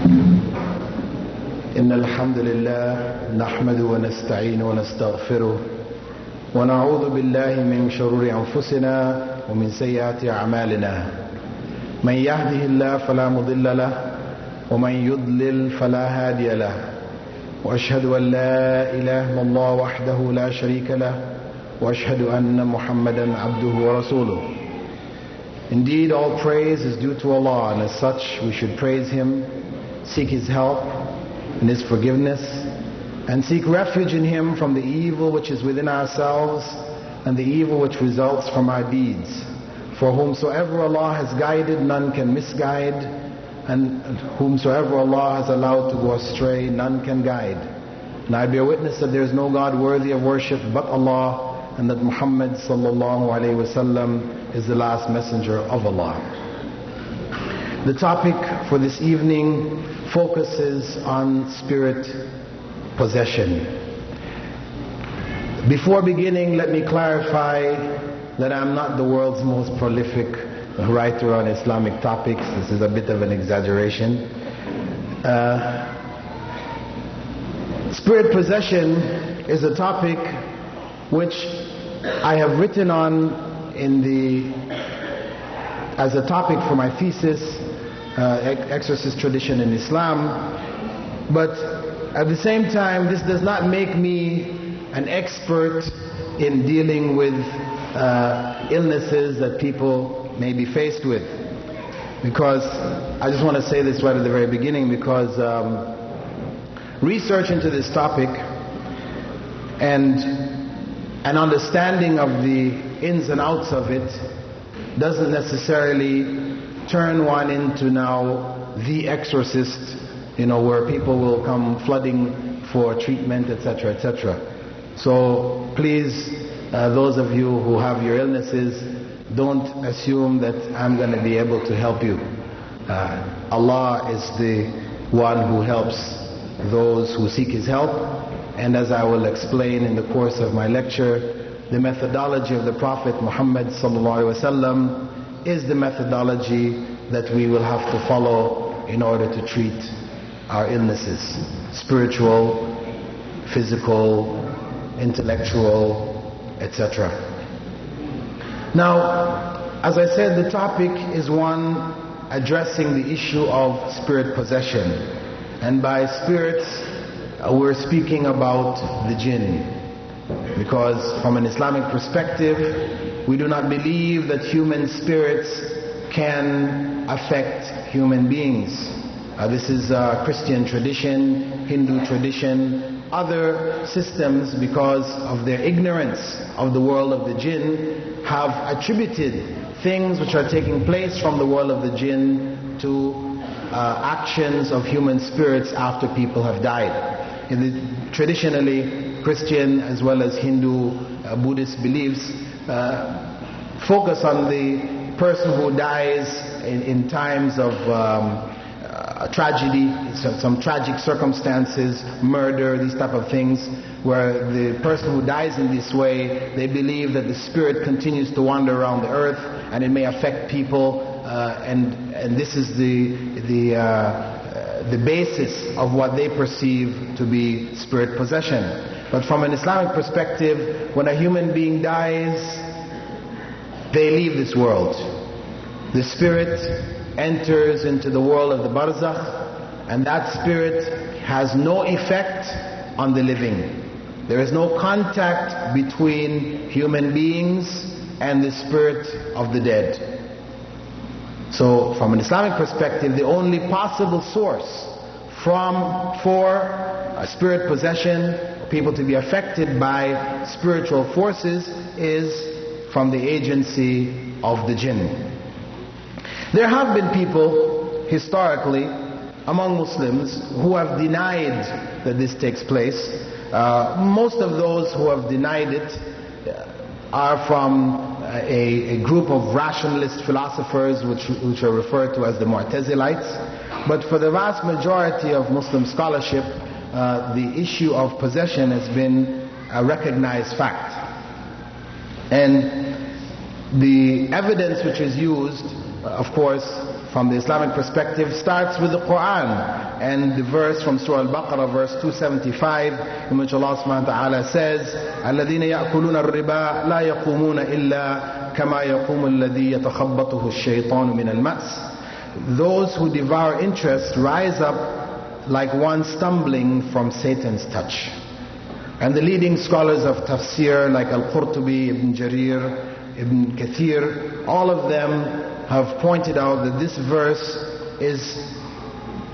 إن الحمد لله نحمده ونستعينه ونستغفره ونعوذ بالله من شرور أنفسنا ومن سيئات أعمالنا. من يهده الله فلا مضل له ومن يضلل فلا هادي له، وأشهد أن لا إله إلا الله وحده لا شريك له، وأشهد أن محمدا عبده ورسوله. Indeed, all praise is due to Allah, and as such we should praise Him, seek His help and His forgiveness, and seek refuge in Him from the evil which is within ourselves and the evil which results from our deeds. For whomsoever Allah has guided, none can misguide, and whomsoever Allah has allowed to go astray, none can guide. And I bear witness that there is no God worthy of worship but Allah, and that Muhammad sallallahu alayhi wasallam is the last messenger of Allah. The topic for this evening focuses on spirit possession. Before beginning, let me clarify that I'm not the world's most prolific writer on Islamic topics. This is a bit of an exaggeration. Spirit possession is a topic which I have written on as a topic for my thesis, exorcist tradition in Islam. But at the same time, this does not make me an expert in dealing with illnesses that people may be faced with. Because I just want to say this right at the very beginning, because research into this topic and an understanding of the ins and outs of it doesn't necessarily turn one into now the exorcist, where people will come flooding for treatment, etc., etc. So please, those of you who have your illnesses, don't assume that I'm going to be able to help you. Allah is the one who helps those who seek His help, and as I will explain in the course of my lecture, the methodology of the Prophet Muhammad sallallahu alaihi wasallam is the methodology that we will have to follow in order to treat our illnesses: spiritual, physical, intellectual, etc. Now, as I said, the topic is one addressing the issue of spirit possession. And by spirits, we're speaking about the jinn. Because from an Islamic perspective, we do not believe that human spirits can affect human beings. This is Christian tradition, Hindu tradition, other systems, because of their ignorance of the world of the jinn, have attributed things which are taking place from the world of the jinn to actions of human spirits after people have died. Traditionally, Christian as well as Hindu, Buddhist beliefs focus on the person who dies in times of tragedy, some tragic circumstances, murder, these type of things, where the person who dies in this way, they believe that the spirit continues to wander around the earth and it may affect people, and this is the basis of what they perceive to be spirit possession. But from an Islamic perspective, when a human being dies, they leave this world. The spirit enters into the world of the barzakh, and that spirit has no effect on the living. There is no contact between human beings and the spirit of the dead. So from an Islamic perspective, the only possible source for a spirit possession, people to be affected by spiritual forces, is from the agency of the jinn. There have been people historically among Muslims who have denied that this takes place. Most of those who have denied it are from a group of rationalist philosophers which are referred to as the Mu'tazilites. But for the vast majority of Muslim scholarship, the issue of possession has been a recognized fact. And the evidence which is used, of course, from the Islamic perspective starts with the Quran and the verse from Surah Al-Baqarah, verse 275, in which Allah subhanahu wa ta'ala says, الَّذِينَ يَأْكُلُونَ الرِّبَا لَا يَقُومُونَ إِلَّا كَمَا يَقُومُ الَّذِي يَتَخَبَّطُهُ الشَّيْطَانُ مِنَ الْمَسِّ. Those who devour interest rise up like one stumbling from Satan's touch. And the leading scholars of tafsir like Al-Qurtubi, Ibn Jarir, Ibn Kathir, all of them have pointed out that this verse is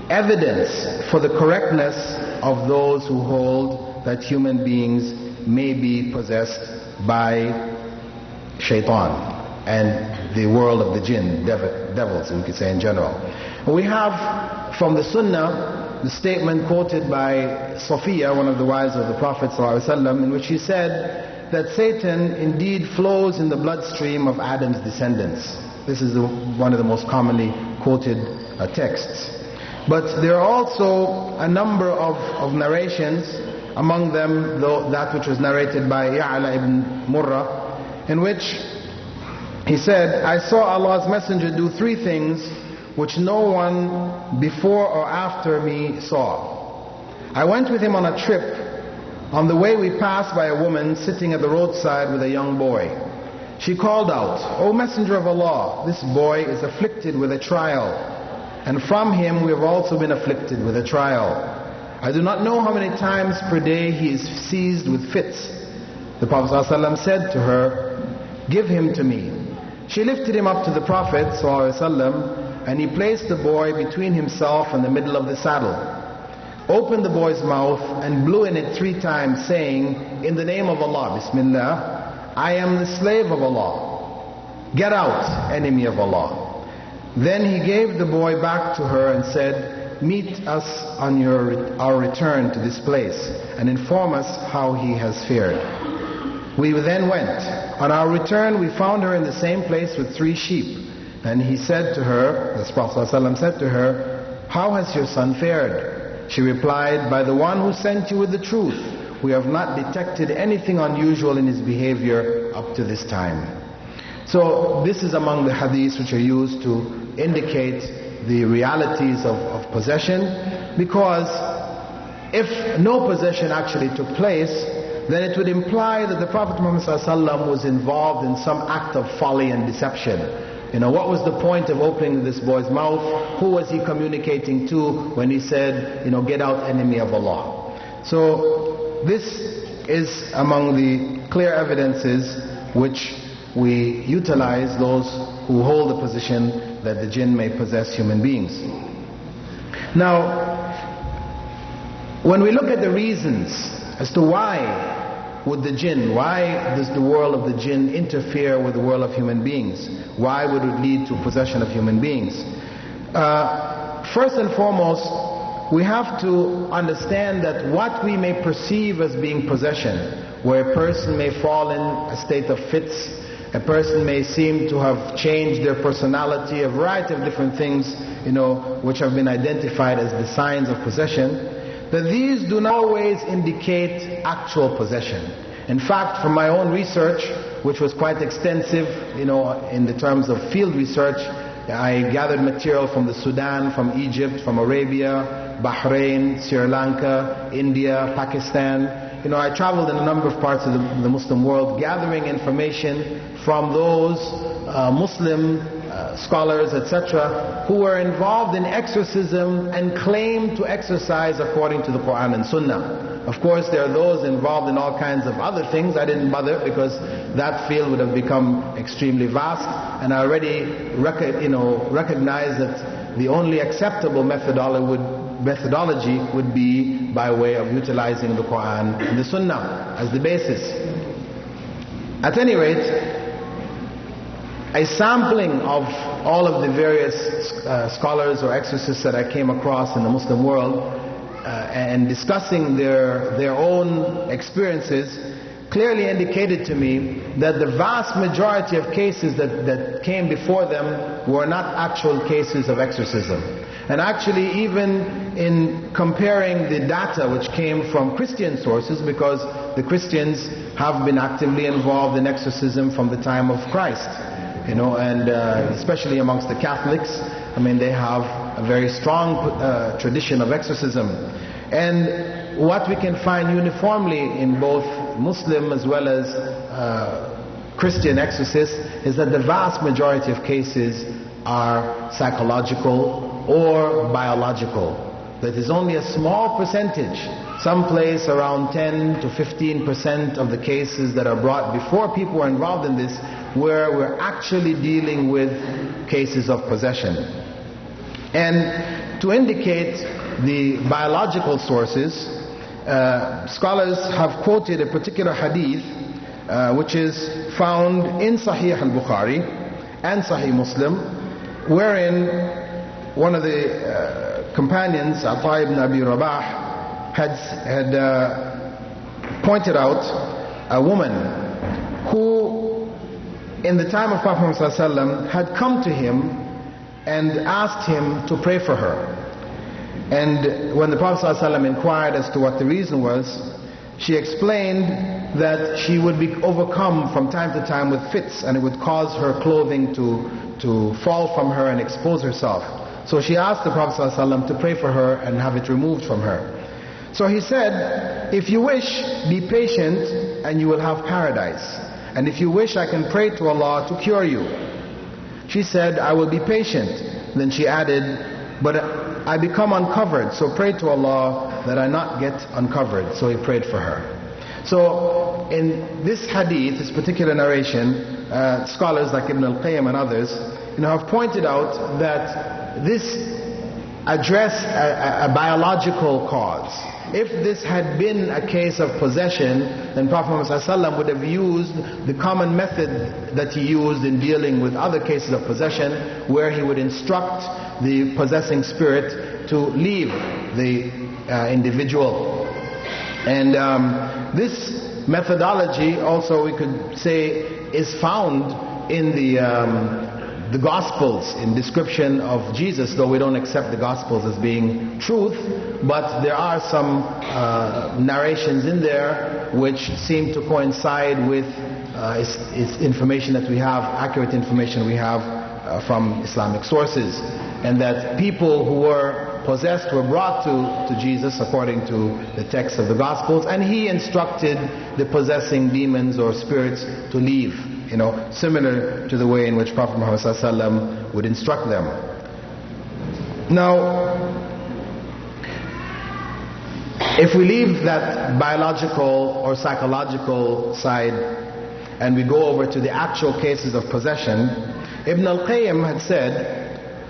evidence for the correctness of those who hold that human beings may be possessed by shaitan and the world of the jinn, devils, we could say in general. We have from the Sunnah the statement quoted by Sophia, one of the wives of the Prophet ﷺ, in which he said that Satan indeed flows in the bloodstream of Adam's descendants. This is one of the most commonly quoted texts. But there are also a number of narrations, among them that which was narrated by Ya'la ibn Murrah, in which he said, I saw Allah's Messenger do three things which no one before or after me saw. I went with him on a trip. On the way we passed by a woman sitting at the roadside with a young boy. She called out, O Messenger of Allah, this boy is afflicted with a trial, and from him we have also been afflicted with a trial. I do not know how many times per day he is seized with fits. The Prophet ﷺ said to her, give him to me. She lifted him up to the Prophet ﷺ, and he placed the boy between himself and the middle of the saddle, opened the boy's mouth and blew in it 3 times, saying, in the name of Allah, Bismillah, I am the slave of Allah. Get out, enemy of Allah. Then he gave the boy back to her and said, meet us on our return to this place and inform us how he has fared. We then went. On our return we found her in the same place with 3 sheep. And he said to her, the Prophet ﷺ said to her, how has your son fared? She replied, by the one who sent you with the truth. We have not detected anything unusual in his behavior up to this time. So this is among the hadiths which are used to indicate the realities of possession, because if no possession actually took place, then it would imply that the Prophet Muhammad ﷺ was involved in some act of folly and deception. You know, what was the point of opening this boy's mouth? Who was he communicating to when he said, you know, get out, enemy of Allah? So this is among the clear evidences which we utilize, those who hold the position that the jinn may possess human beings. Now, when we look at the reasons as to why would the jinn, why does the world of the jinn interfere with the world of human beings? Why would it lead to possession of human beings? First and foremost, we have to understand that what we may perceive as being possession, where a person may fall in a state of fits, a person may seem to have changed their personality, a variety of different things, you know, which have been identified as the signs of possession, that these do not always indicate actual possession. In fact, from my own research, which was quite extensive, you know, in the terms of field research, I gathered material from the Sudan, from Egypt, from Arabia, Bahrain, Sri Lanka, India, Pakistan. You know, I traveled in a number of parts of the Muslim world, gathering information from those Muslim scholars, etc., who were involved in exorcism and claimed to exorcise according to the Quran and Sunnah. Of course, there are those involved in all kinds of other things. I didn't bother because that field would have become extremely vast, and I already recognize that the only acceptable methodology would be by way of utilizing the Quran and the Sunnah as the basis. At any rate, a sampling of all of the various scholars or exorcists that I came across in the Muslim world and discussing their own experiences clearly indicated to me that the vast majority of cases that came before them were not actual cases of exorcism. And actually, even in comparing the data which came from Christian sources, because the Christians have been actively involved in exorcism from the time of Christ, you know, and especially amongst the Catholics, I mean, they have a very strong tradition of exorcism. And what we can find uniformly in both Muslim as well as Christian exorcists is that the vast majority of cases are psychological or biological. That is only a small percentage, someplace around 10 to 15% of the cases that are brought before people are involved in this, where we're actually dealing with cases of possession. And to indicate the biological sources, scholars have quoted a particular hadith which is found in Sahih al-Bukhari and Sahih Muslim, wherein one of the companions, Ata ibn Abi Rabah, had pointed out a woman who in the time of Prophet ﷺ had come to him and asked him to pray for her. And when the Prophet ﷺ inquired as to what the reason was, she explained that she would be overcome from time to time with fits, and it would cause her clothing to fall from her and expose herself. So she asked the Prophet ﷺ to pray for her and have it removed from her. So he said, if you wish, be patient and you will have paradise. And if you wish, I can pray to Allah to cure you. She said, I will be patient. Then she added, but I become uncovered, so pray to Allah that I not get uncovered. So he prayed for her. So in this hadith, this particular narration, scholars like Ibn al-Qayyim and others have pointed out that this addressed a biological cause. If this had been a case of possession, then Prophet ﷺ would have used the common method that he used in dealing with other cases of possession, where he would instruct the possessing spirit to leave the individual. And this methodology also, we could say, is found in the Gospels in description of Jesus, though we don't accept the Gospels as being truth, but there are some narrations in there which seem to coincide with its information that we have, accurate information we have from Islamic sources, and that people who were possessed were brought to Jesus according to the text of the Gospels, and he instructed the possessing demons or spirits to leave, similar to the way in which Prophet Muhammad ﷺ would instruct them. Now, if we leave that biological or psychological side and we go over to the actual cases of possession, Ibn al-Qayyim had said,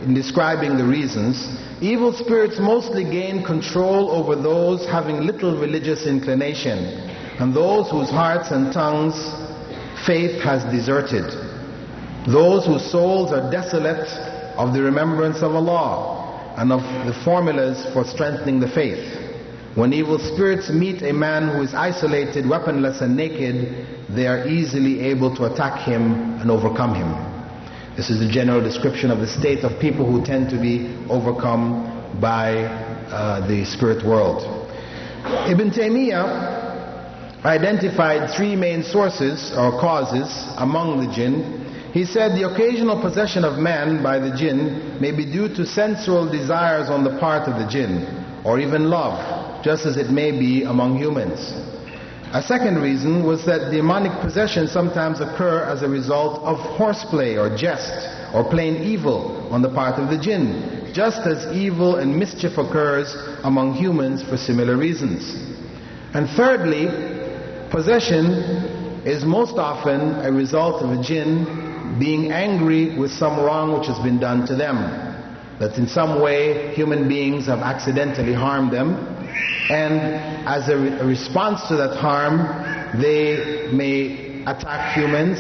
in describing the reasons, evil spirits mostly gain control over those having little religious inclination and those whose hearts and tongues faith has deserted, those whose souls are desolate of the remembrance of Allah and of the formulas for strengthening the faith. When evil spirits meet a man who is isolated, weaponless and naked, they are easily able to attack him and overcome him. This is the general description of the state of people who tend to be overcome by the spirit world. Ibn Taymiyyah identified three main sources or causes among the jinn. He said the occasional possession of man by the jinn may be due to sensual desires on the part of the jinn, or even love, just as it may be among humans. A second reason was that demonic possession sometimes occur as a result of horseplay or jest or plain evil on the part of the jinn, just as evil and mischief occurs among humans for similar reasons. And thirdly, possession is most often a result of a jinn being angry with some wrong which has been done to them, that in some way human beings have accidentally harmed them, and as a response to that harm they may attack humans.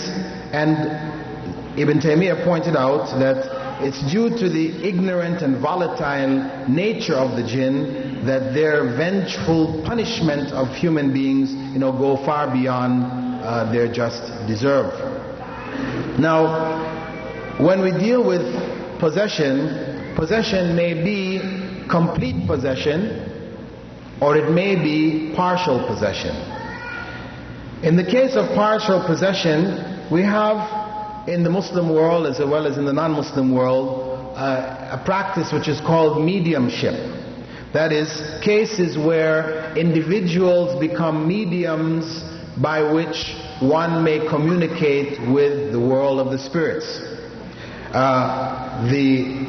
And Ibn Taymiyyah pointed out that it's due to the ignorant and volatile nature of the jinn that their vengeful punishment of human beings go far beyond their just deserve. Now, when we deal with possession may be complete possession, or it may be partial possession. In the case of partial possession, we have in the Muslim world as well as in the non-Muslim world a practice which is called mediumship. That is, cases where individuals become mediums by which one may communicate with the world of the spirits. The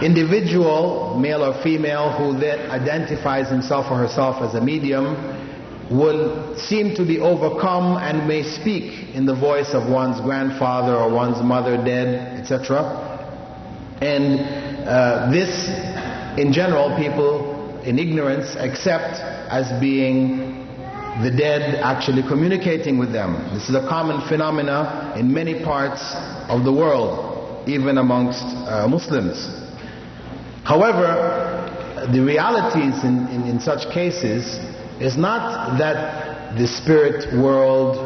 individual, male or female, who then identifies himself or herself as a medium will seem to be overcome and may speak in the voice of one's grandfather or one's mother dead, etc. And this, in general, people in ignorance accept as being the dead actually communicating with them. This is a common phenomena in many parts of the world, even amongst Muslims. However, the realities in such cases is not that the spirit world,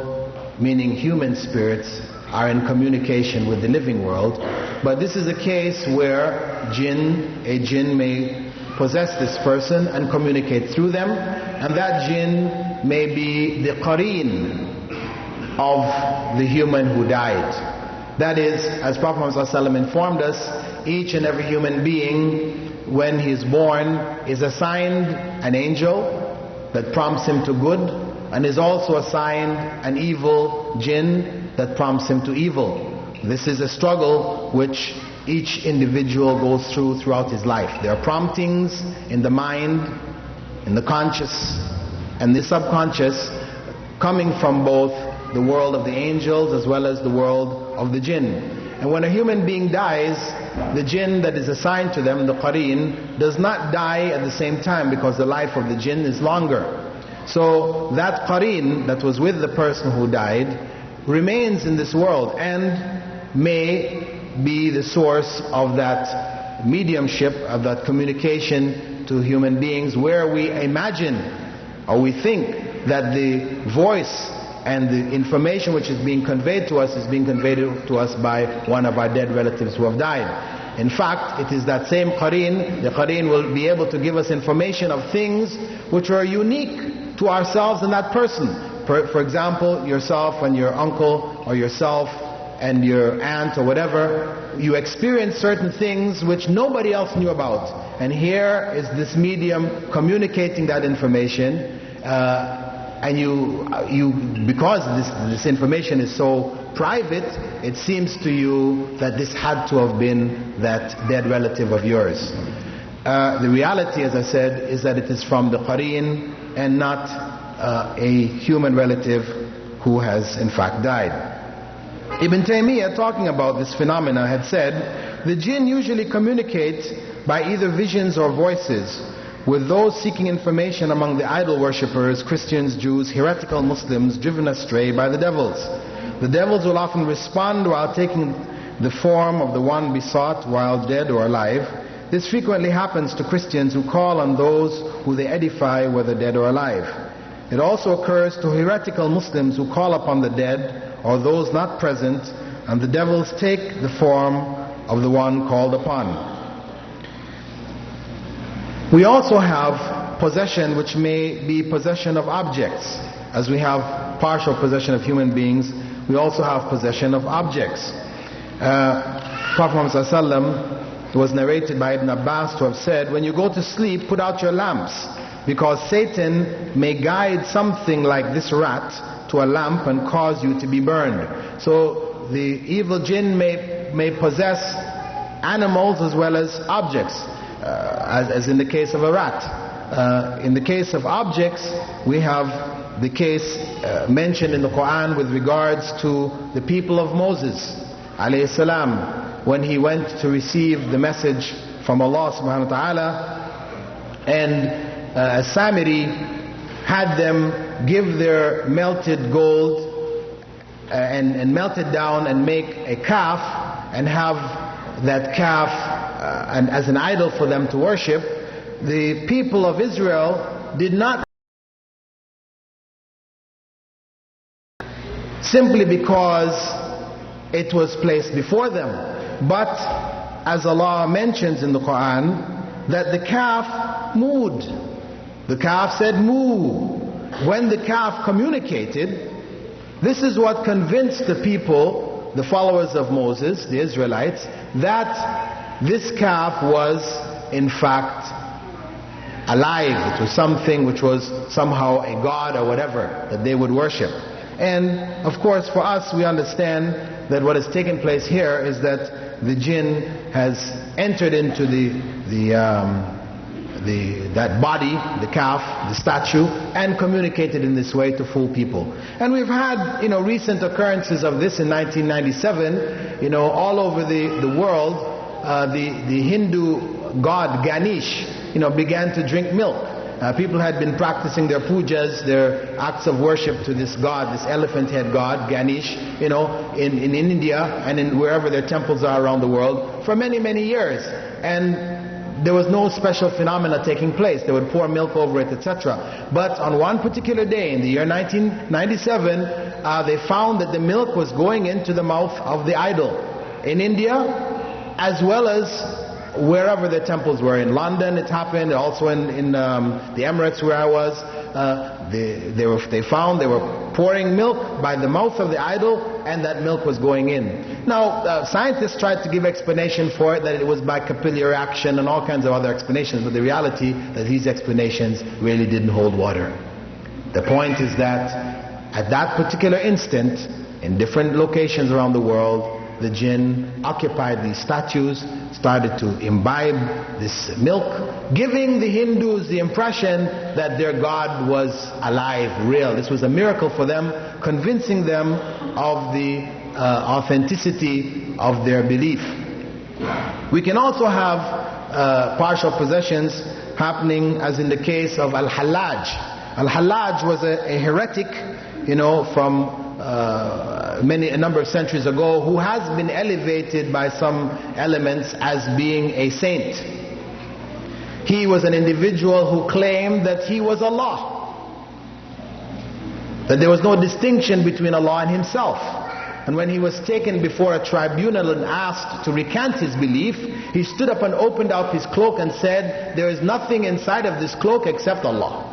meaning human spirits, are in communication with the living world, but this is a case where a jinn may possess this person and communicate through them, and that jinn may be the qareen of the human who died. That is, as Prophet Muhammad ﷺ informed us, each and every human being, when he is born, is assigned an angel that prompts him to good, and is also assigned an evil jinn that prompts him to evil. This is a struggle which each individual goes through throughout his life. There are promptings in the mind, in the conscious and the subconscious, coming from both the world of the angels as well as the world of the jinn. And when a human being dies, the jinn that is assigned to them, the qareen, does not die at the same time, because the life of the jinn is longer. So that qareen that was with the person who died remains in this world and may be the source of that mediumship, of that communication to human beings, where we imagine or we think that the voice and the information which is being conveyed to us is being conveyed to us by one of our dead relatives who have died. In fact, it is that same qareen, the qareen will be able to give us information of things which are unique to ourselves and that person. For example, yourself and your uncle, or yourself and your aunt, or whatever, you experience certain things which nobody else knew about. And here is this medium communicating that information, and because this information is so private, it seems to you that this had to have been that dead relative of yours. The reality, as I said, is that it is from the qareen and not a human relative who has in fact died. Ibn Taymiyyah, talking about this phenomena, had said, the jinn usually communicate by either visions or voices with those seeking information among the idol worshippers, Christians, Jews, heretical Muslims driven astray by the devils. The devils will often respond while taking the form of the one besought while dead or alive. This frequently happens to Christians who call on those who they edify, whether dead or alive. It also occurs to heretical Muslims who call upon the dead or those not present, and the devils take the form of the one called upon. We also have possession which may be possession of objects. As we have partial possession of human beings, we also have possession of objects. Prophet Muhammad ﷺ, it was narrated by Ibn Abbas to have said, when you go to sleep, put out your lamps, because Satan may guide something like this rat to a lamp and cause you to be burned. So the evil jinn may possess animals as well as objects, as in the case of a rat. In the case of objects, we have the case mentioned in the Quran with regards to the people of Moses alayhi salam, when he went to receive the message from Allah subhanahu wa ta'ala, and Samiri had them give their melted gold and melt it down and make a calf and have that calf and as an idol for them to worship. The people of Israel did not, simply because it was placed before them, but as Allah mentions in the Quran, that the calf mooed. The calf said moo. When the calf communicated, this is what convinced the people, the followers of Moses, the Israelites, that this calf was in fact alive. It was something which was somehow a god or whatever that they would worship. And of course for us, we understand that what has taken place here is that the jinn has entered into that body, the calf, the statue, and communicated in this way to fool people. And we've had, recent occurrences of this in 1997, all over the world. The Hindu god Ganesh, began to drink milk. People had been practicing their pujas, their acts of worship to this god, this elephant head god, Ganesh, in India and in wherever their temples are around the world for many, many years. And there was no special phenomena taking place. They would pour milk over it, etc. But on one particular day in the year 1997, they found that the milk was going into the mouth of the idol in India, as well as wherever the temples were. In London it happened, also in the Emirates where I was. They found they were pouring milk by the mouth of the idol, and that milk was going in. Now scientists tried to give explanation for it, that it was by capillary action and all kinds of other explanations, but the reality that these explanations really didn't hold water. The point is that at that particular instant, in different locations around the world, the jinn occupied these statues, started to imbibe this milk, giving the Hindus the impression that their god was alive, real. This was a miracle for them, convincing them of the authenticity of their belief. We can also have partial possessions happening, as in the case of Al-Hallaj. Al-Hallaj was a heretic, from a number of centuries ago, who has been elevated by some elements as being a saint. He was an individual who claimed that he was Allah, that there was no distinction between Allah and himself. And when he was taken before a tribunal and asked to recant his belief, he stood up and opened out his cloak and said, "There is nothing inside of this cloak except Allah."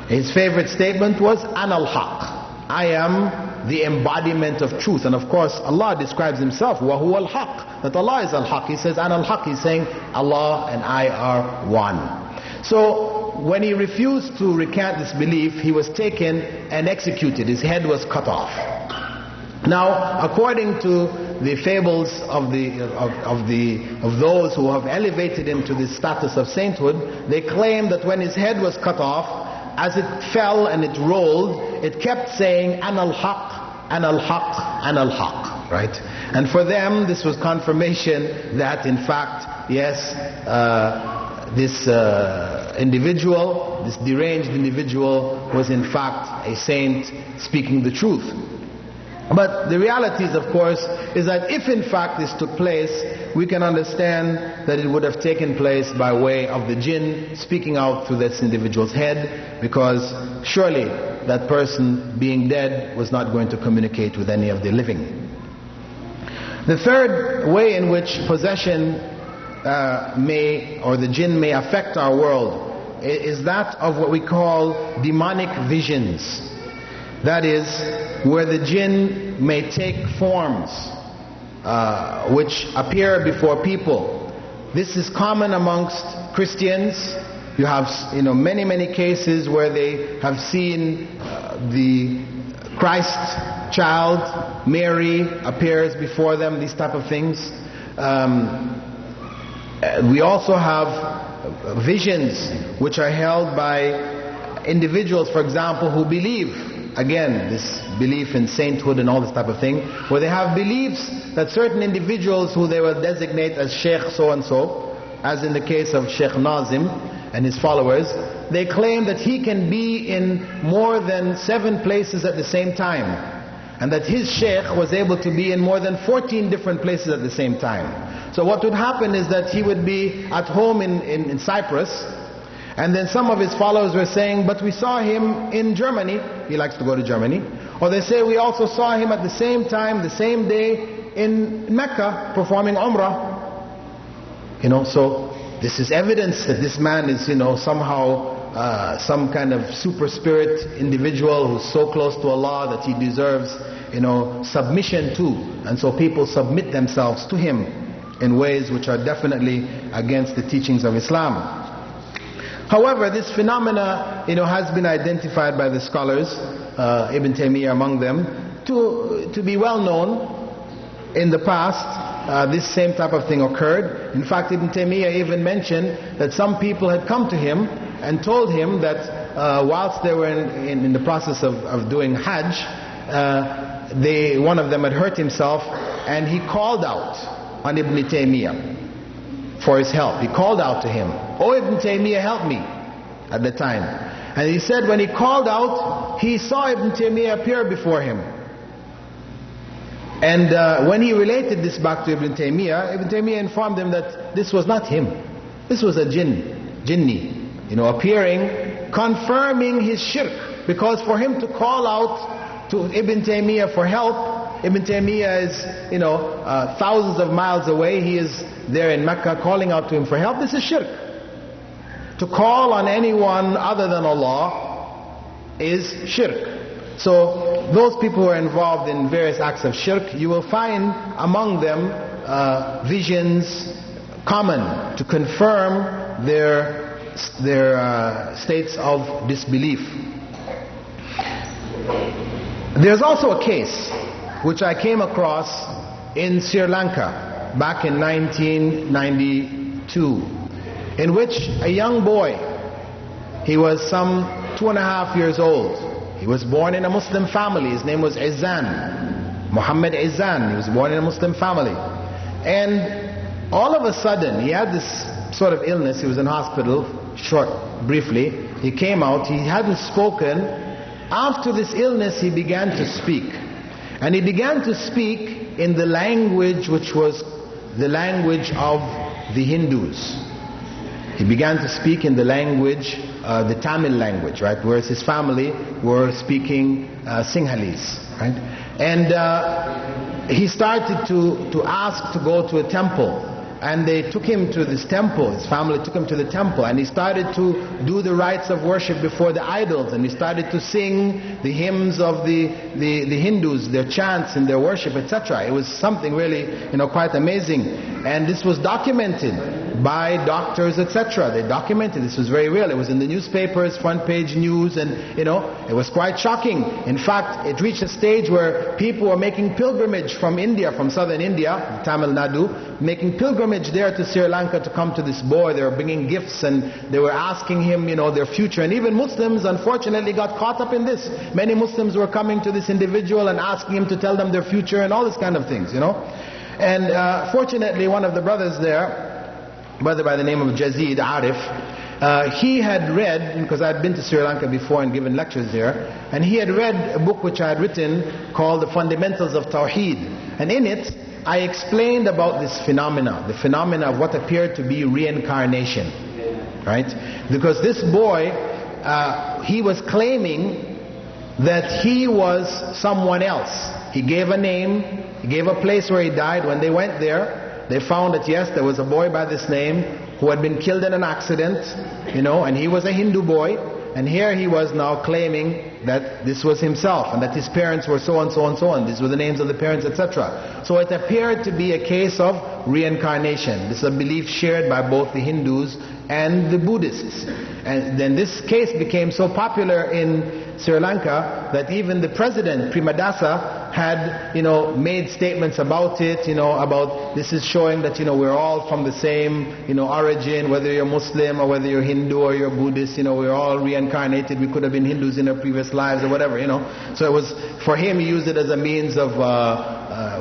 His favorite statement was, "Ana al-Haq." I am the embodiment of truth. And of course Allah describes himself, wa huwa al-Haq, that Allah is al-Haq. He says, "Ana al-Haq." He's saying Allah and I are one. So when he refused to recant this belief, he was taken and executed. His head was cut off. Now, according to the fables of those who have elevated him to this status of sainthood, they claim that when his head was cut off, as it fell and it rolled, it kept saying, "Ana al-Haq, Ana al-Haq, Ana al-Haq," right? And for them, this was confirmation that, in fact, yes, this individual, this deranged individual, was in fact a saint speaking the truth. But the reality is, of course, is that if in fact this took place, we can understand that it would have taken place by way of the jinn speaking out through this individual's head, because surely that person, being dead, was not going to communicate with any of the living. The third way in which possession the jinn may affect our world is that of what we call demonic visions. That is, where the jinn may take forms which appear before people. This is common amongst Christians. You have many cases where they have seen the Christ child, Mary, appears before them, these type of things. We also have visions which are held by individuals, for example, who believe, again, this belief in sainthood and all this type of thing, where they have beliefs that certain individuals who they will designate as Sheikh so-and-so, as in the case of Sheikh Nazim and his followers, they claim that he can be in more than 7 places at the same time, and that his Sheikh was able to be in more than 14 different places at the same time. So what would happen is that he would be at home in Cyprus, and then some of his followers were saying, "But we saw him in Germany." He likes to go to Germany. Or they say, "We also saw him at the same time, the same day in Mecca performing Umrah." So this is evidence that this man is, somehow some kind of super spirit individual who's so close to Allah that he deserves, submission to. And so people submit themselves to him. in ways which are definitely against the teachings of Islam. However, this phenomena, has been identified by the scholars, Ibn Taymiyyah among them, to be well known. In the past, this same type of thing occurred. In fact, Ibn Taymiyyah even mentioned that some people had come to him and told him that whilst they were in the process of doing Hajj, one of them had hurt himself, and he called out on Ibn Taymiyyah for his help. He called out to him, "Oh Ibn Taymiyyah, help me," at the time. And he said when he called out, he saw Ibn Taymiyyah appear before him. And when he related this back to Ibn Taymiyyah informed him that this was not him. This was a jinni, appearing, confirming his shirk. Because for him to call out to Ibn Taymiyyah for help, Ibn Taymiyyah is, thousands of miles away. He is there in Mecca calling out to him for help. This is shirk. To call on anyone other than Allah is shirk. So those people who are involved in various acts of shirk, you will find among them visions common to confirm their states of disbelief. There's also a case which I came across in Sri Lanka back in 1992, in which a young boy, he was some 2.5 years old. He was born in a Muslim family. His name was Izzan, Muhammad Izzan. He was born in a Muslim family. And all of a sudden, he had this sort of illness. He was in hospital, briefly. He came out. He hadn't spoken. After this illness, he began to speak. And he began to speak in the language which was the language of the Hindus. He began to speak in the language, the Tamil language, right? Whereas his family were speaking Sinhalese, right? And he started to ask to go to a temple. And they took him to this temple. His family took him to the temple, and he started to do the rites of worship before the idols, and he started to sing the hymns of the Hindus, their chants and their worship, etc. It was something really, quite amazing. And this was documented by doctors, etc. They documented this. Was very real. It was in the newspapers, front page news, and it was quite shocking. In fact, it reached a stage where people were making pilgrimage from India, from southern India, Tamil Nadu, making pilgrimage there to Sri Lanka to come to this boy. They were bringing gifts, and they were asking him, their future. And even Muslims, unfortunately, got caught up in this. Many Muslims were coming to this individual and asking him to tell them their future and all this kind of things, And fortunately, one of the brothers there, brother by the name of Jazid Arif, he had read, because I had been to Sri Lanka before and given lectures there, and he had read a book which I had written called The Fundamentals of Tawheed. And in it, I explained about this phenomena, the phenomena of what appeared to be reincarnation, right? Because this boy, he was claiming that he was someone else. He gave a name, he gave a place where he died. When they went there, they found that yes, there was a boy by this name who had been killed in an accident, and he was a Hindu boy. And here he was now claiming that this was himself, and that his parents were so and so and so on. These were the names of the parents, etc. So it appeared to be a case of reincarnation. This is a belief shared by both the Hindus and the Buddhists. And then this case became so popular in Sri Lanka that even the president, Premadasa, had made statements about it, about this is showing that we're all from the same origin, whether you're Muslim or whether you're Hindu or you're Buddhist, we're all reincarnated. We could have been Hindus in our previous lives or whatever, So it was, for him, he used it as a means of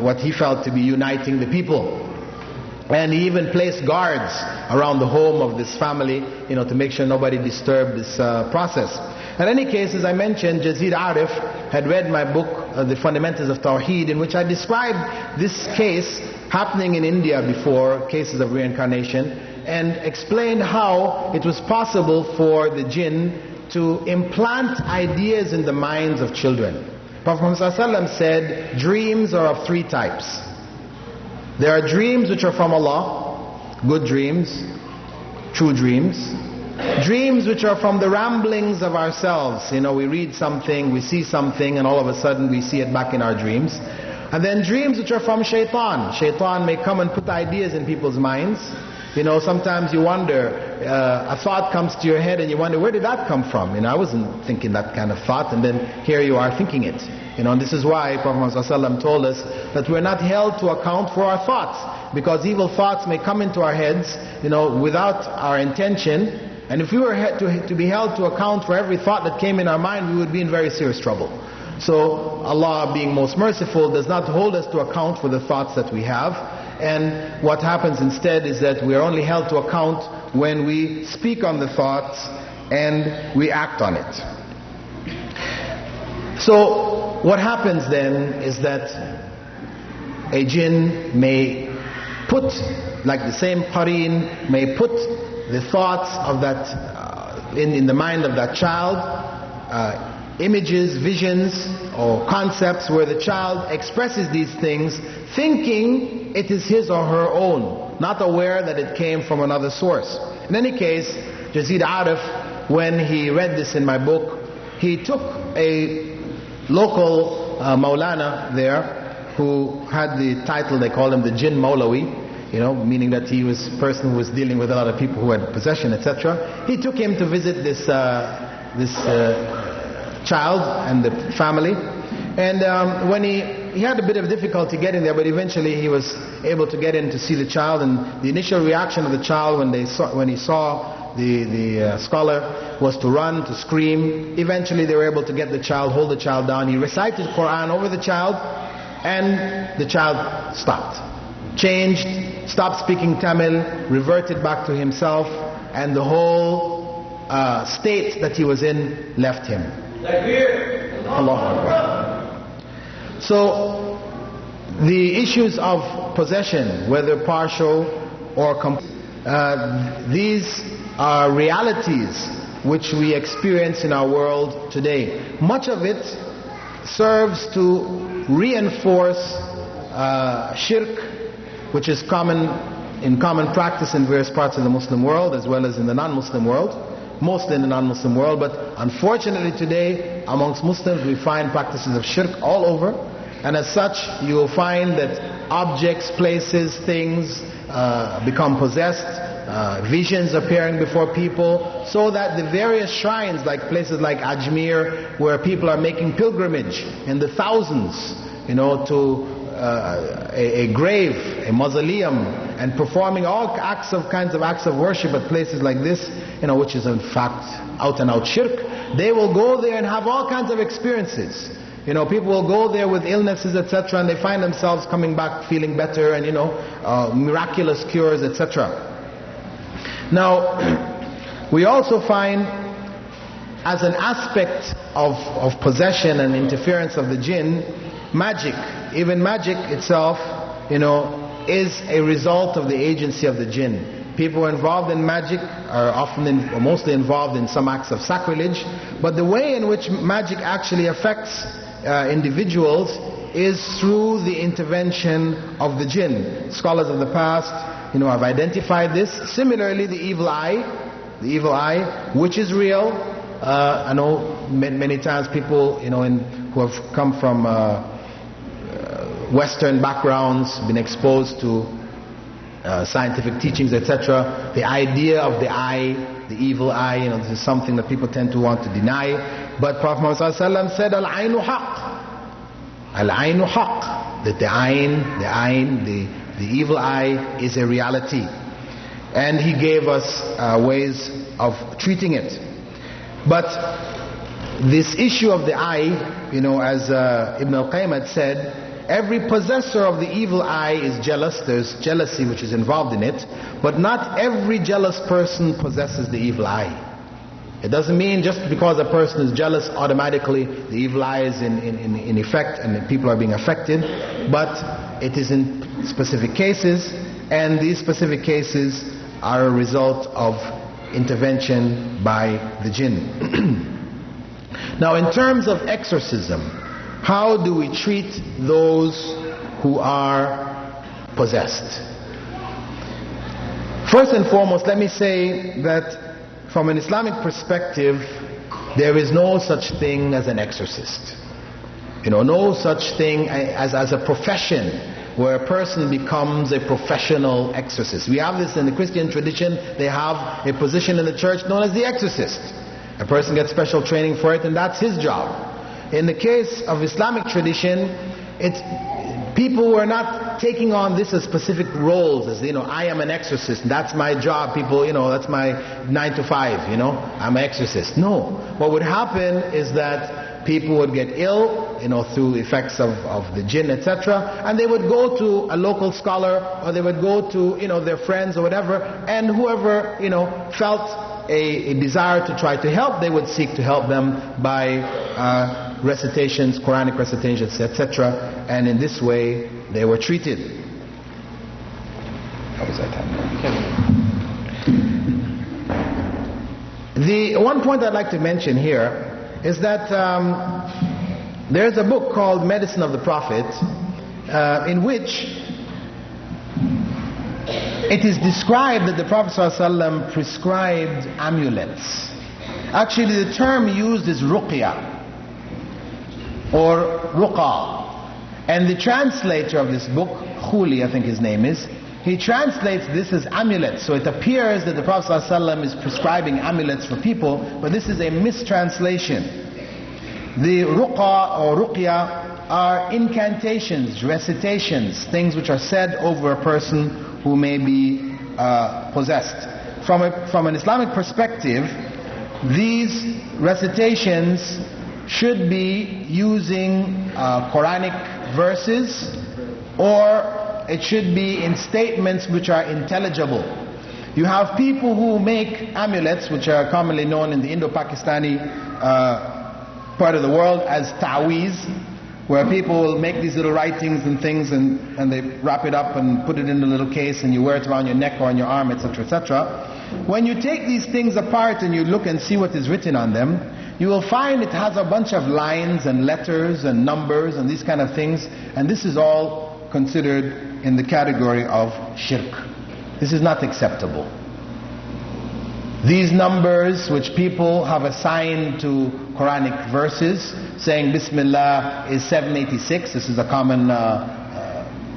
what he felt to be uniting the people. And he even placed guards around the home of this family, to make sure nobody disturbed this process. In any case, as I mentioned, Jazid Arif had read my book, The Fundamentals of Tawheed, in which I described this case happening in India before, cases of reincarnation, and explained how it was possible for the jinn to implant ideas in the minds of children. Prophet Muhammad ﷺ said, dreams are of 3 types. There are dreams which are from Allah, good dreams, true dreams. Dreams which are from the ramblings of ourselves. We read something, we see something, and all of a sudden we see it back in our dreams. And then dreams which are from shaitan. Shaitan may come and put ideas in people's minds. You know, sometimes you wonder, a thought comes to your head and you wonder, where did that come from? You know, I wasn't thinking that kind of thought, and then here you are thinking it. You know, and this is why Prophet ﷺ told us that we're not held to account for our thoughts, because evil thoughts may come into our heads, you know, without our intention. And if we were to be held to account for every thought that came in our mind, we would be in very serious trouble. So Allah, being most merciful, does not hold us to account for the thoughts that we have. And what happens instead is that we are only held to account when we speak on the thoughts and we act on it. So what happens then is that a jinn may put, like the same qareen, may put the thoughts of that in the mind of that child, images, visions or concepts where the child expresses these things thinking it is his or her own, not aware that it came from another source. In any case, Jazid Arif, when he read this in my book, he took a local Maulana there who had the title, they call him the Jinn Maulawi, you know, meaning that he was a person who was dealing with a lot of people who had possession, etc. He took him to visit this child and the family, and when he had a bit of difficulty getting there, but eventually he was able to get in to see the child. And the initial reaction of the child when he saw the scholar was to run, to scream. Eventually they were able to get the child, hold the child down. He recited Quran over the child, and the child stopped, changed, stopped speaking Tamil, reverted back to himself, and the whole state that he was in left him. Allahu Akbar. So the issues of possession, whether partial or complete, these are realities which we experience in our world today. Much of it serves to reinforce shirk, which is in common practice in various parts of the Muslim world as well as in the non-Muslim world. Mostly in the non-Muslim world, but unfortunately today amongst Muslims we find practices of shirk all over, and as such you will find that objects, places, things become possessed, visions appearing before people, so that the various shrines, like places like Ajmer, where people are making pilgrimage in the thousands, you know, to a grave, a mausoleum, and performing all kinds of acts of worship at places like this, you know, which is in fact out and out shirk. They will go there and have all kinds of experiences. You know, people will go there with illnesses, etc., and they find themselves coming back feeling better, and you know, miraculous cures, etc. Now, we also find, as an aspect of possession and interference of the jinn, magic. Even magic itself, you know, is a result of the agency of the jinn. People who are involved in magic are often or mostly involved in some acts of sacrilege, but the way in which magic actually affects individuals is through the intervention of the jinn. Scholars of the past, you know, have identified this. Similarly, the evil eye, which is real. I know many times people, you know, who have come from Western backgrounds, been exposed to scientific teachings, etc. The idea of the eye, the evil eye, you know, this is something that people tend to want to deny. But Prophet Muhammad ﷺ said, Al-Ainu Haqq. Al-Ainu Haqq. That the evil eye is a reality. And he gave us ways of treating it. But this issue of the eye, you know, as Ibn al-Qayyim had said, every possessor of the evil eye is jealous. There's jealousy which is involved in it, but not every jealous person possesses the evil eye. It doesn't mean just because a person is jealous automatically the evil eye is in effect and people are being affected, but it is in specific cases, and these specific cases are a result of intervention by the jinn. Now, in terms of exorcism, how do we treat those who are possessed? First and foremost, let me say that from an Islamic perspective, there is no such thing as an exorcist. No such thing as a profession where a person becomes a professional exorcist. We have this in the Christian tradition. They have a position in the church known as the exorcist. A person gets special training for it, and that's his job. In the case of Islamic tradition, people were not taking on this as specific roles, as I am an exorcist, that's my job, people, that's my 9 to 5, I'm an exorcist. No. What would happen is that people would get ill, through effects of the jinn, etc., and they would go to a local scholar, or they would go to, their friends or whatever, and whoever, felt a desire to try to help, they would seek to help them by recitations, Quranic recitations, etc., and in this way they were treated. How was that time? The one point I'd like to mention here is that there's a book called Medicine of the Prophet, in which it is described that the Prophet ﷺ prescribed amulets. Actually, the term used is ruqya or ruqa. And the translator of this book, Khuli, I think his name is, he translates this as amulets. So it appears that the Prophet ﷺ is prescribing amulets for people, but this is a mistranslation. The ruqa or ruqya are incantations, recitations, things which are said over a person who may be possessed. From an Islamic perspective, these recitations should be using Quranic verses, or it should be in statements which are intelligible. You have people who make amulets, which are commonly known in the Indo-Pakistani part of the world as ta'weez, where people will make these little writings and things, and they wrap it up and put it in a little case, and you wear it around your neck or on your arm, etc., etc. When you take these things apart and you look and see what is written on them, you will find it has a bunch of lines and letters and numbers and these kind of things, and this is all considered in the category of shirk. This is not acceptable. These numbers which people have assigned to Quranic verses, saying Bismillah is 786, this is a common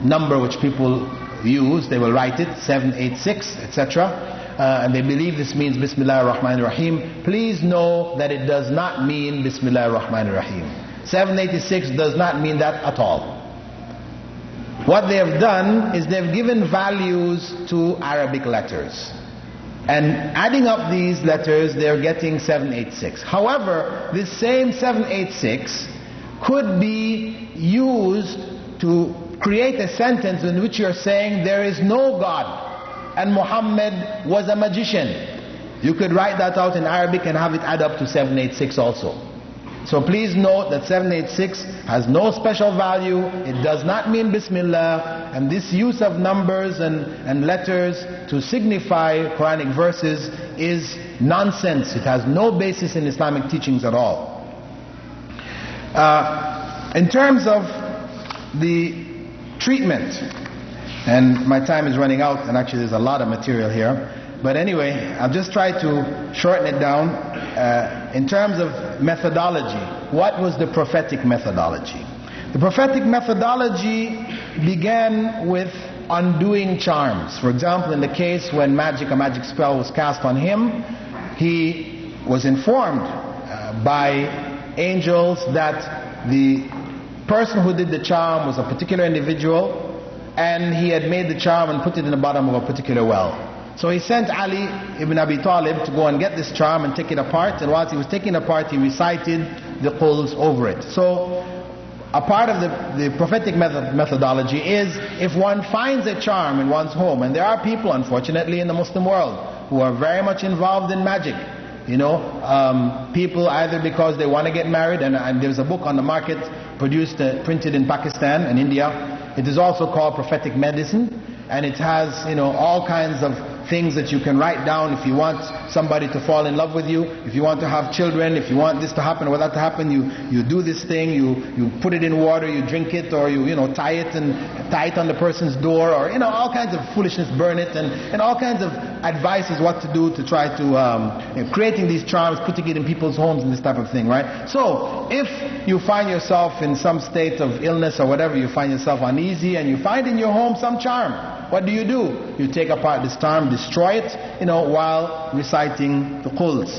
number which people use, they will write it 786, etc., and they believe this means Bismillah ar-Rahman ar-Rahim. Please know that it does not mean Bismillah ar-Rahman ar-Rahim. 786 does not mean that at all. What they have done is they've given values to Arabic letters, and adding up these letters they're getting 786. However, this same 786 could be used to create a sentence in which you're saying there is no God and Muhammad was a magician. You could write that out in Arabic and have it add up to 786 also. So please note that 786 has no special value, it does not mean Bismillah, and this use of numbers and letters to signify Quranic verses is nonsense. It has no basis in Islamic teachings at all. In terms of the treatment, and my time is running out, and actually there's a lot of material here, but anyway, I'll just try to shorten it down. In terms of methodology, what was the prophetic methodology? The prophetic methodology began with undoing charms. For example, in the case when a magic spell was cast on him, he was informed by angels that the person who did the charm was a particular individual, and he had made the charm and put it in the bottom of a particular well. So he sent Ali ibn Abi Talib to go and get this charm and take it apart, and whilst he was taking it apart, he recited the quls over it. So a part of the prophetic methodology is, if one finds a charm in one's home, and there are people unfortunately in the Muslim world who are very much involved in magic, people either because they want to get married, and there's a book on the market printed in Pakistan and India. It is also called Prophetic Medicine, and it has all kinds of things that you can write down if you want somebody to fall in love with you, if you want to have children, if you want this to happen or that to happen, you do this thing, you put it in water, you drink it, or you tie it on the person's door, or all kinds of foolishness, burn it, and all kinds of advices what to do to try to creating these charms, putting it in people's homes and this type of thing, right? So if you find yourself in some state of illness or whatever, you find yourself uneasy and you find in your home some charm, what do? You take apart this charm, destroy it, while reciting the quls.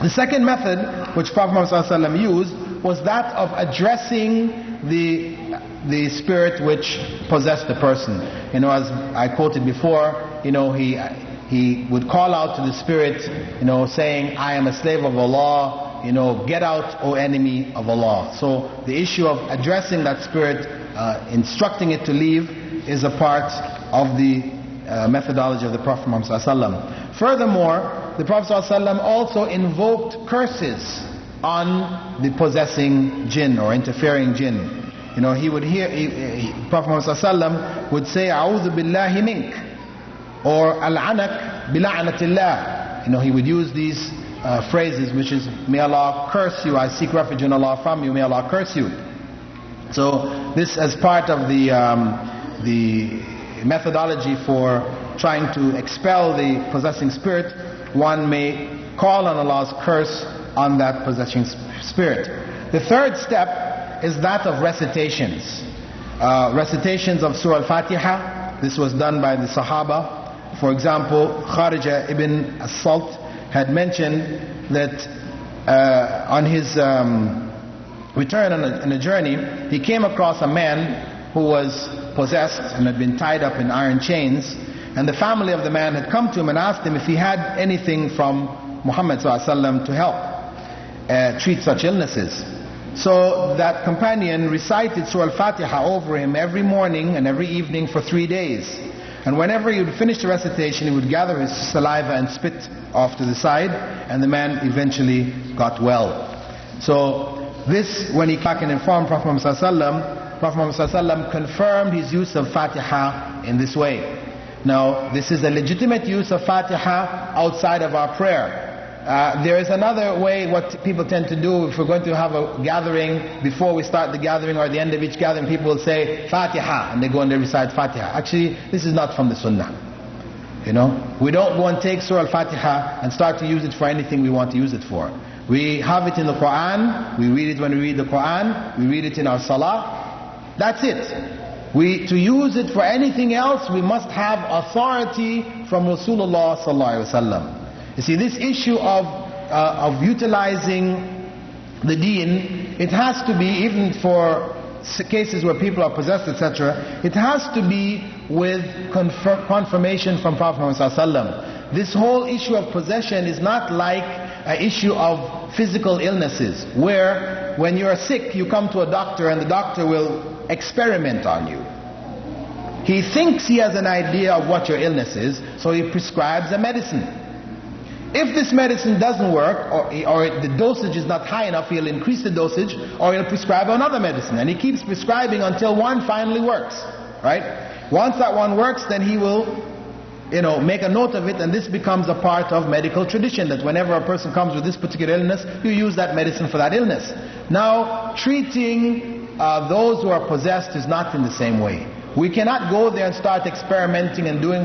The second method which Prophet Muhammad ﷺ used was that of addressing the spirit which possessed the person. As I quoted before, he would call out to the spirit, saying, I am a slave of Allah, get out, O enemy of Allah. So the issue of addressing that spirit, instructing it to leave, is a part of the methodology of the Prophet Muhammad ﷺ. Furthermore, the Prophet ﷺ also invoked curses on the possessing jinn or interfering jinn. He would hear, Prophet Muhammad ﷺ would say, A'udhu billahi mink, or Al-anak bila'anatillah. He would use these phrases, which is, may Allah curse you, I seek refuge in Allah from you, may Allah curse you. So this as part of the methodology for trying to expel the possessing spirit, one may call on Allah's curse on that possessing spirit. The third step is that of recitations. Recitations of Surah Al-Fatiha. This was done by the Sahaba. For example, Kharija ibn As-Salt had mentioned that on his return on a journey, he came across a man who was possessed and had been tied up in iron chains, and the family of the man had come to him and asked him if he had anything from Muhammad ﷺ to help treat such illnesses. So that companion recited Surah Al-Fatiha over him every morning and every evening for 3 days. And whenever he would finish the recitation, he would gather his saliva and spit off to the side, and the man eventually got well. So this, when he came back and informed Prophet Muhammad ﷺ, Prophet Muhammad ﷺ confirmed his use of Fatiha in this way. Now, this is a legitimate use of Fatiha outside of our prayer. There is another way what people tend to do. If we're going to have a gathering, before we start the gathering or at the end of each gathering, people will say Fatiha, and they go and they recite Fatiha. Actually, this is not from the Sunnah. We don't go and take Surah Al-Fatiha and start to use it for anything we want to use it for. We have it in the Quran, we read it when we read the Quran, we read it in our Salah. That's it. To use it for anything else, we must have authority from Rasulullah sallallahu alaihi wasallam. You see, this issue of utilizing the deen, it has to be, even for cases where people are possessed, etc., it has to be with confirmation from Prophet Muhammad sallallahu alaihi wasallam. This whole issue of possession is not like an issue of physical illnesses, where when you are sick, you come to a doctor and the doctor will experiment on you. He thinks he has an idea of what your illness is, so he prescribes a medicine. If this medicine doesn't work, or the dosage is not high enough, he'll increase the dosage, or he'll prescribe another medicine. And he keeps prescribing until one finally works. Right? Once that one works, then he will make a note of it, and this becomes a part of medical tradition, that whenever a person comes with this particular illness, you use that medicine for that illness. Now, treating those who are possessed is not in the same way. We cannot go there and start experimenting and doing